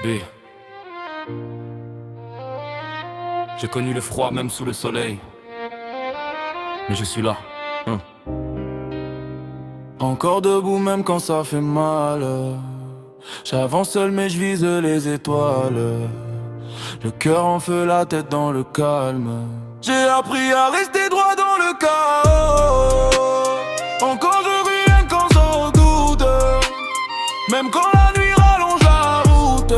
B. J'ai connu le froid même sous le soleil. Mais je suis là. Encore debout même quand ça fait mal. J'avance seul mais je vise les étoiles. Le cœur en feu, la tête dans le calme. J'ai appris à rester droit dans le chaos. Encore je ris rien quand j'en redoute. Même quand la nuit rallonge la route.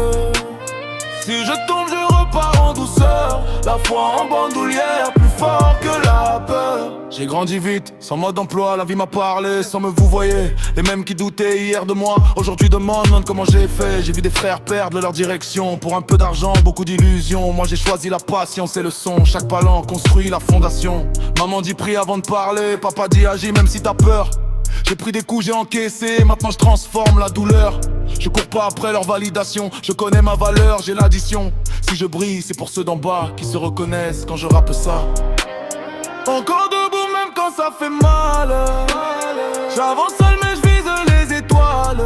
Si je tombe je repars en douceur. La foi en bandoulière, plus fort que la peur. J'ai grandi vite, sans mode d'emploi, la vie m'a parlé sans me vous voyez. Les mêmes qui doutaient hier de moi, aujourd'hui demandent comment j'ai fait. J'ai vu des frères perdre leur direction, pour un peu d'argent, beaucoup d'illusions. Moi j'ai choisi la patience et le son, chaque palan construit la fondation. Maman dit prie avant de parler, papa dit agis même si t'as peur. J'ai pris des coups, j'ai encaissé, maintenant je transforme la douleur. Je cours pas après leur validation, je connais ma valeur, j'ai l'addition. Si je brille, c'est pour ceux d'en bas qui se reconnaissent quand je rappe ça. Encore debout même quand ça fait mal. J'avance seul mais je vise les étoiles.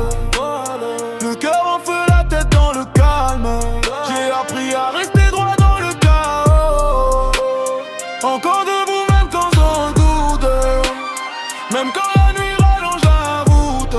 Le cœur en feu, la tête dans le calme. J'ai appris à rester droit dans le chaos. Encore debout même quand j'en doute. Même quand la nuit rallonge la route.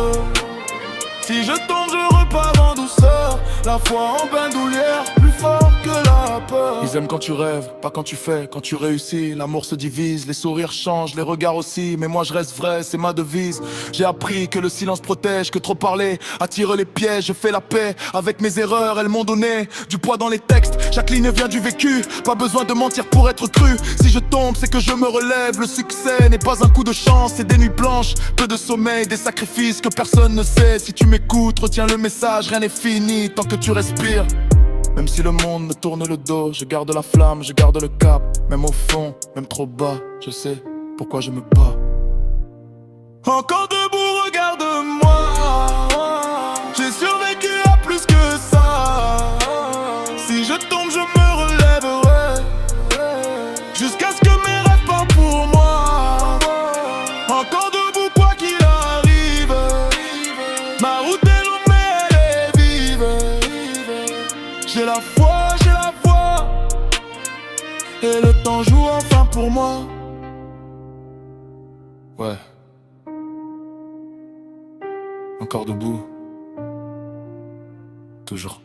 Si je tombe je repars en douceur. La foi en bandoulière, plus fort que la peur. Ils aiment quand tu rêves, pas quand tu fais, quand tu réussis. L'amour se divise, les sourires changent, les regards aussi. Mais moi je reste vrai, c'est ma devise. J'ai appris que le silence protège, que trop parler attire les pièges. Je fais la paix avec mes erreurs, elles m'ont donné du poids dans les textes. Chaque ligne vient du vécu, pas besoin de mentir pour être cru. Si je tombe, c'est que je me relève. Le succès n'est pas un coup de chance, c'est des nuits blanches, peu de sommeil, des sacrifices que personne ne sait. Si tu m'écoutes, retiens le message, rien n'est fini tant que tu respires. Même si le monde me tourne le dos, je garde la flamme, je garde le cap. Même au fond, même trop bas, je sais pourquoi je me bats. Encore debout, regarde-moi. J'ai survécu à plus que ça. Si je tombe, je me relèverai. Jusqu'à ce que mes rêves partent pour moi. Encore debout, quoi qu'il arrive. Ma route est longue, mais elle est vive. J'ai la foi. Et le temps joue enfin pour moi. Ouais. Encore debout. Toujours.